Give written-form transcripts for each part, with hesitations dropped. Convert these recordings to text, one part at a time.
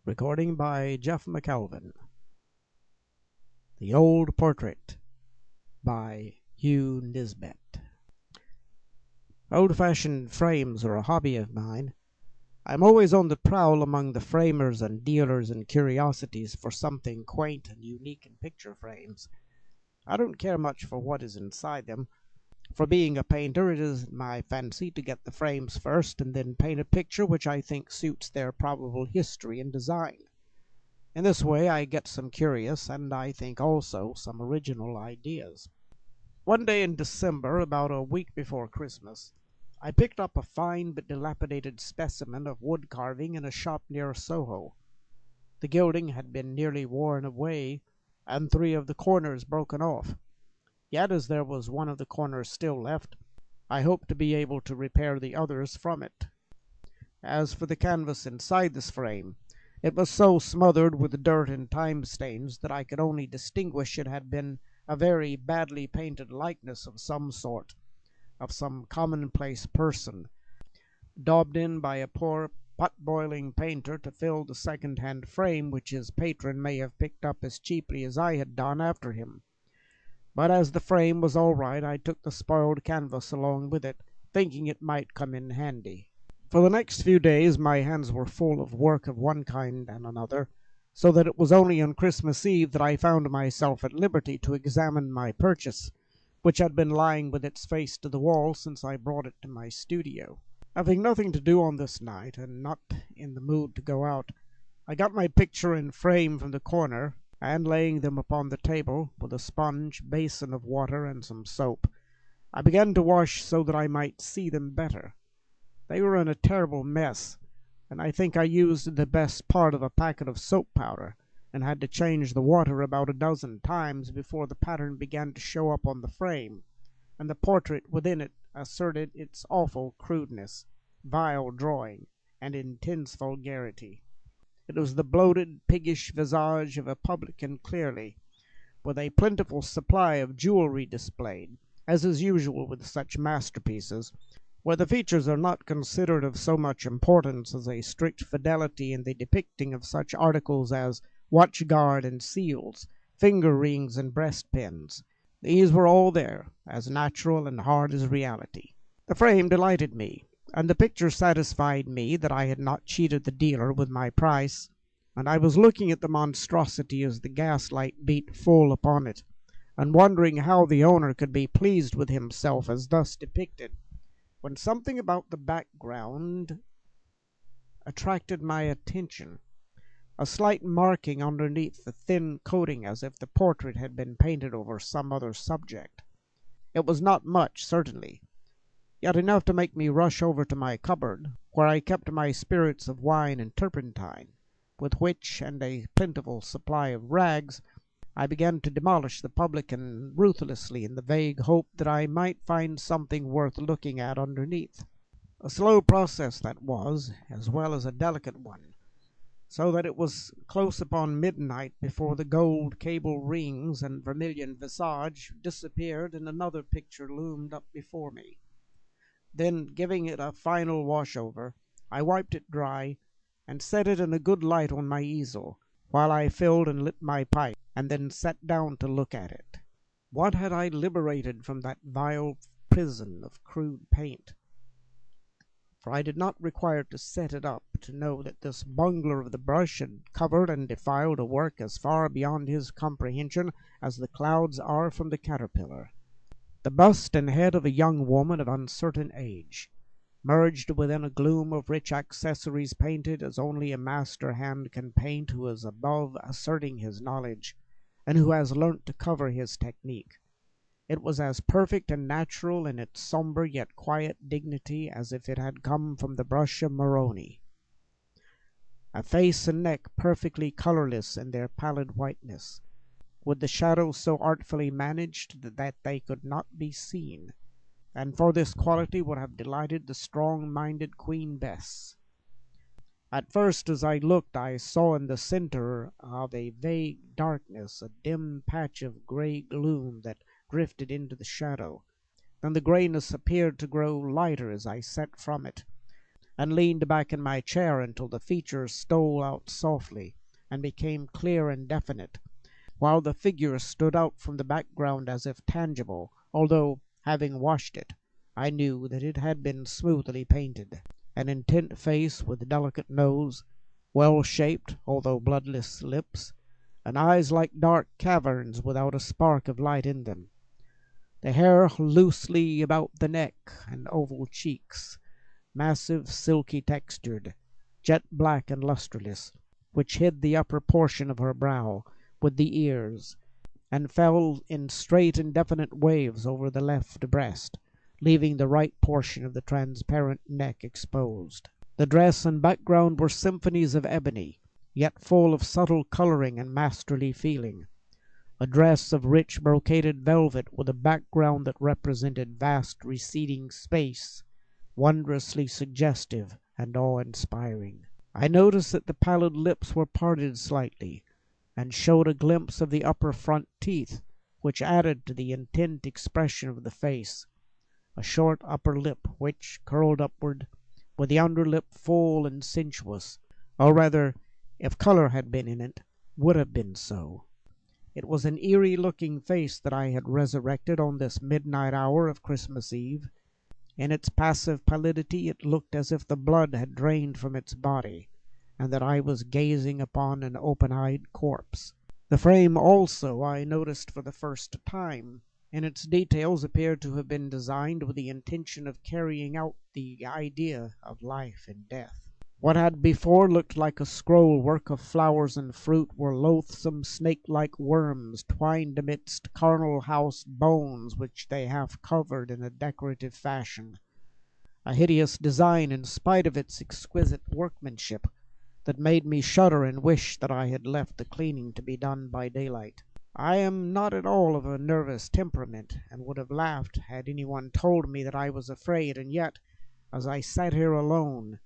Recording by Jeff McKelvin. The Old Portrait by Hume Nisbet. Old-fashioned frames are a hobby of mine. I'm always on the prowl among the framers and dealers in curiosities for something quaint and unique in picture frames. I don't care much for what is inside them. For being a painter, it is my fancy to get the frames first and then paint a picture which I think suits their probable history and design. In this way I get some curious, and I think also some original ideas. One day in December, about a week before Christmas, I picked up a fine but dilapidated specimen of wood carving in a shop near Soho. The gilding had been nearly worn away, and 3 of the corners broken off. Yet, as there was one of the corners still left, I hoped to be able to repair the others from it. As for the canvas inside this frame, it was so smothered with dirt and time stains that I could only distinguish it had been a very badly painted likeness of some sort, of some commonplace person, daubed in by a poor pot-boiling painter to fill the second-hand frame which his patron may have picked up as cheaply as I had done after him. But as the frame was all right, I took the spoiled canvas along with it, thinking it might come in handy. For the next few days my hands were full of work of one kind and another, so that it was only on Christmas Eve that I found myself at liberty to examine my purchase, which had been lying with its face to the wall since I brought it to my studio. Having nothing to do on this night, and not in the mood to go out, I got my picture and frame from the corner, and laying them upon the table, with a sponge, basin of water, and some soap, I began to wash so that I might see them better. They were in a terrible mess, and I think I used the best part of a packet of soap powder, and had to change the water about a dozen times before the pattern began to show up on the frame, and the portrait within it asserted its awful crudeness, vile drawing, and intense vulgarity. It was the bloated, piggish visage of a publican clearly, with a plentiful supply of jewelry displayed, as is usual with such masterpieces, where the features are not considered of so much importance as a strict fidelity in the depicting of such articles as watch-guard and seals, finger-rings and breast-pins. These were all there, as natural and hard as reality. The frame delighted me, and the picture satisfied me that I had not cheated the dealer with my price, and I was looking at the monstrosity as the gaslight beat full upon it, and wondering how the owner could be pleased with himself as thus depicted, when something about the background attracted my attention, a slight marking underneath the thin coating as if the portrait had been painted over some other subject. It was not much, certainly, yet enough to make me rush over to my cupboard, where I kept my spirits of wine and turpentine, with which, and a plentiful supply of rags, I began to demolish the publican ruthlessly in the vague hope that I might find something worth looking at underneath. A slow process that was, as well as a delicate one, so that it was close upon midnight before the gold cable rings and vermilion visage disappeared and another picture loomed up before me. Then, giving it a final wash-over, I wiped it dry, and set it in a good light on my easel, while I filled and lit my pipe, and then sat down to look at it. What had I liberated from that vile prison of crude paint? For I did not require to set it up to know that this bungler of the brush had covered and defiled a work as far beyond his comprehension as the clouds are from the caterpillar. The bust and head of a young woman of uncertain age, merged within a gloom of rich accessories painted as only a master hand can paint who is above asserting his knowledge, and who has learnt to cover his technique. It was as perfect and natural in its sombre yet quiet dignity as if it had come from the brush of Moroni. A face and neck perfectly colourless in their pallid whiteness, with the shadows so artfully managed that they could not be seen, and for this quality would have delighted the strong-minded Queen Bess. At first, as I looked, I saw in the centre of a vague darkness a dim patch of grey gloom that drifted into the shadow. Then the greyness appeared to grow lighter as I set from it, and leaned back in my chair until the features stole out softly and became clear and definite, while the figure stood out from the background as if tangible, although, having watched it, I knew that it had been smoothly painted. An intent face with delicate nose, well-shaped although bloodless lips, and eyes like dark caverns without a spark of light in them. The hair loosely about the neck and oval cheeks, massive, silky textured, jet black and lustreless, which hid the upper portion of her brow, with the ears, and fell in straight indefinite waves over the left breast, leaving the right portion of the transparent neck exposed. The dress and background were symphonies of ebony, yet full of subtle coloring and masterly feeling. A dress of rich brocaded velvet with a background that represented vast receding space, wondrously suggestive and awe-inspiring. I noticed that the pallid lips were parted slightly, and showed a glimpse of the upper front teeth, which added to the intent expression of the face. A short upper lip, which curled upward, with the under lip full and sensuous, or rather, if color had been in it, would have been so. It was an eerie-looking face that I had resurrected on this midnight hour of Christmas Eve. In its passive pallidity it looked as if the blood had drained from its body, and that I was gazing upon an open-eyed corpse. The frame also I noticed for the first time, and its details appeared to have been designed with the intention of carrying out the idea of life and death. What had before looked like a scroll work of flowers and fruit were loathsome snake-like worms twined amidst charnel house bones which they half covered in a decorative fashion. A hideous design in spite of its exquisite workmanship, that made me shudder and wish that I had left the cleaning to be done by daylight. I am not at all of a nervous temperament, and would have laughed had anyone told me that I was afraid, and yet, as I sat here alone,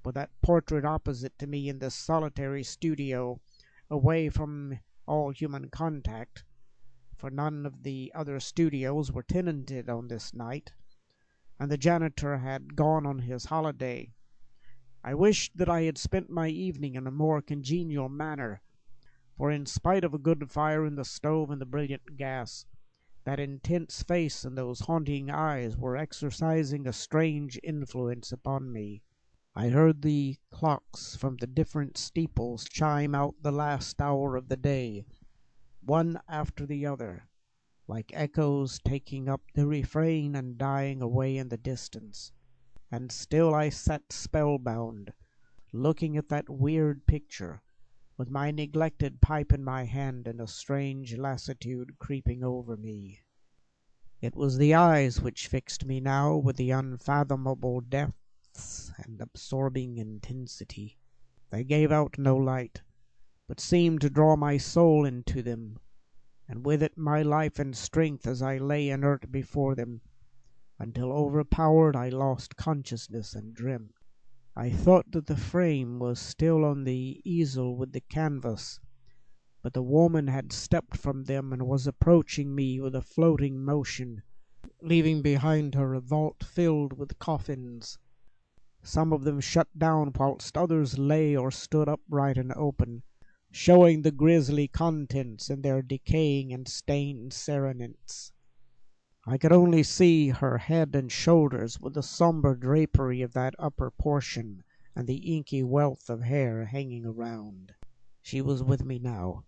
with that portrait opposite to me in this solitary studio, away from all human contact, for none of the other studios were tenanted on this night, and the janitor had gone on his holiday, I wished that I had spent my evening in a more congenial manner, for in spite of a good fire in the stove and the brilliant gas, that intense face and those haunting eyes were exercising a strange influence upon me. I heard the clocks from the different steeples chime out the last hour of the day, one after the other, like echoes taking up the refrain and dying away in the distance. And still I sat spellbound, looking at that weird picture, with my neglected pipe in my hand and a strange lassitude creeping over me. It was the eyes which fixed me now with the unfathomable depths and absorbing intensity. They gave out no light, but seemed to draw my soul into them, and with it my life and strength as I lay inert before them, until overpowered I lost consciousness and dreamt. I thought that the frame was still on the easel with the canvas, but the woman had stepped from them and was approaching me with a floating motion, leaving behind her a vault filled with coffins, some of them shut down whilst others lay or stood upright and open, showing the grisly contents in their decaying and stained cerements. I could only see her head and shoulders, with the sombre drapery of that upper portion and the inky wealth of hair hanging around. She was with me now,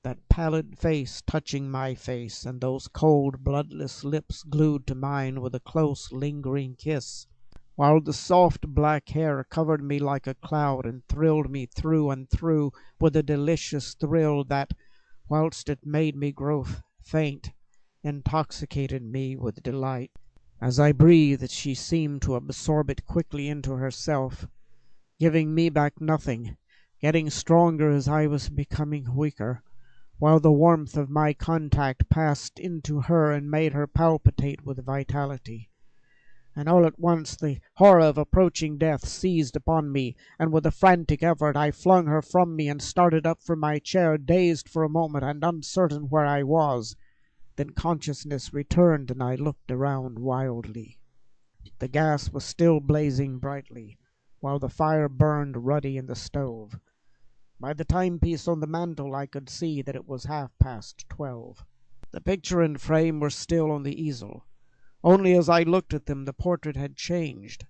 that pallid face touching my face, and those cold, bloodless lips glued to mine with a close, lingering kiss, while the soft black hair covered me like a cloud and thrilled me through and through with a delicious thrill that, whilst it made me grow faint, intoxicated me with delight. As I breathed, she seemed to absorb it quickly into herself, giving me back nothing, getting stronger as I was becoming weaker, while the warmth of my contact passed into her and made her palpitate with vitality. And all at once the horror of approaching death seized upon me, and with a frantic effort I flung her from me and started up from my chair, dazed for a moment and uncertain where I was. Then consciousness returned, and I looked around wildly. The gas was still blazing brightly, while the fire burned ruddy in the stove. By the timepiece on the mantel I could see that it was 12:30. The picture and frame were still on the easel. Only as I looked at them the portrait had changed.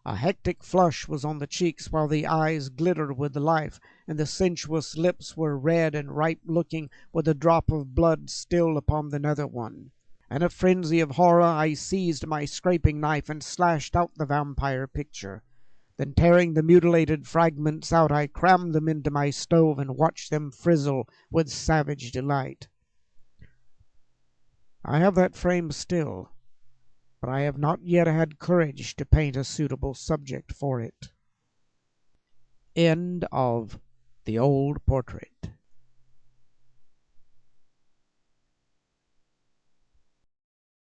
A hectic flush was on the cheeks, while the eyes glittered with life, and the sensuous lips were red and ripe-looking, with a drop of blood still upon the nether one. In a frenzy of horror I seized my scraping knife and slashed out the vampire picture. Then, tearing the mutilated fragments out, I crammed them into my stove and watched them frizzle with savage delight. I have that frame still, but I have not yet had courage to paint a suitable subject for it. End of The Old Portrait.